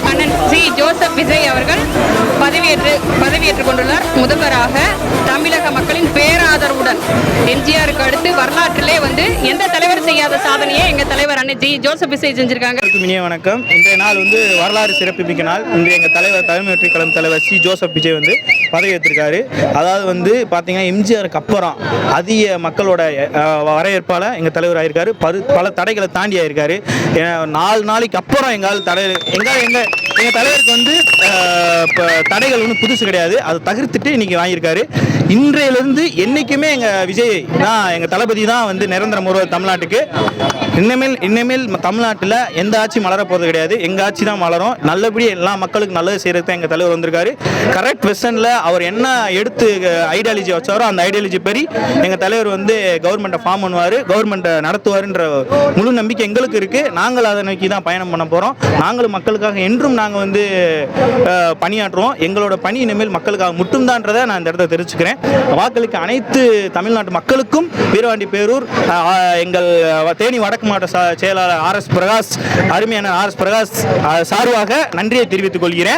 அண்ணன் G Joseph Vijay அவர்கள் பதவியேற்றுக் கொண்டுள்ளார். முதல்வராக தமிழக மக்களின் பேராதரவுடன் எம்ஜிஆருக்கு அடுத்து வரலாற்றிலே எந்த தலைவர் செய்யாத சாதனையை எங்க தலைவர் அண்ணன் ஜி ஜோசப் விஜய் செஞ்சிருக்காங்க. இனிய வணக்கம். இன்றைய நாள் வரலாறு சிறப்புமிக்க நாள். இன்று எங்கள் தலைவர் தலைமை வெற்றி கழகம் தலைவர் சி ஜோசப் விஜய் பதவியேற்றிருக்காரு. அதாவது பார்த்தீங்கன்னா எம்ஜிஆருக்கு அப்புறம் அதிக மக்களோட வரவேற்பால் எங்கள் தலைவர் ஆயிருக்காரு. பல தடைகளை தாண்டி ஆயிருக்காரு. 4 நாளைக்கு அப்புறம் எங்கள் தலைவருக்கு இப்போ தடைகள் புதுசு கிடையாது. அதை தவிர்த்துட்டு இன்னைக்கு வாங்கியிருக்காரு. இன்றையிலிருந்து என்னைக்குமே எங்கள் விஜய் தான், எங்கள் தளபதி தான் நிரந்தர முறை தமிழ்நாட்டுக்கு. இனிமேல் தமிழ்நாட்டில் எந்த ஆட்சி மலர போகிறது கிடையாது. எங்கள் ஆட்சி தான் மலரும். நல்லபடியாக எல்லா மக்களுக்கு நல்லது செய்கிறது தான் எங்கள் தலைவர் வந்திருக்காரு. கரெக்ட் வெர்ஷனில் அவர் என்ன எடுத்து ஐடியாலஜி வச்சாரோ அந்த ஐடியாலஜி படி எங்கள் தலைவர் கவர்மெண்ட்டை ஃபார்ம் பண்ணுவார், கவர்மெண்ட்டை நடத்துவாருன்ற முழு நம்பிக்கை எங்களுக்கு இருக்குது. நாங்கள் அதை நோக்கி தான் பயணம் பண்ண போகிறோம். நாங்களும் மக்களுக்காக என்றும் நாங்கள் பணியாற்றுவோம். எங்களோட பணி இனிமேல் மக்களுக்காக மட்டும்தான்றதை நான் இந்த இடத்த தெரிவிச்சுக்கிறேன். வாக்களிக்க அனைத்து தமிழ்நாட்டு மக்களுக்கும் வீரபாண்டி பேரூர் எங்கள் தேனி வடக்கு மாவட்ட செயலாளர் RS பிரகாஷ், அருமையான RS பிரகாஷ் சார்பாக நன்றியை தெரிவித்துக் கொள்கிறேன்.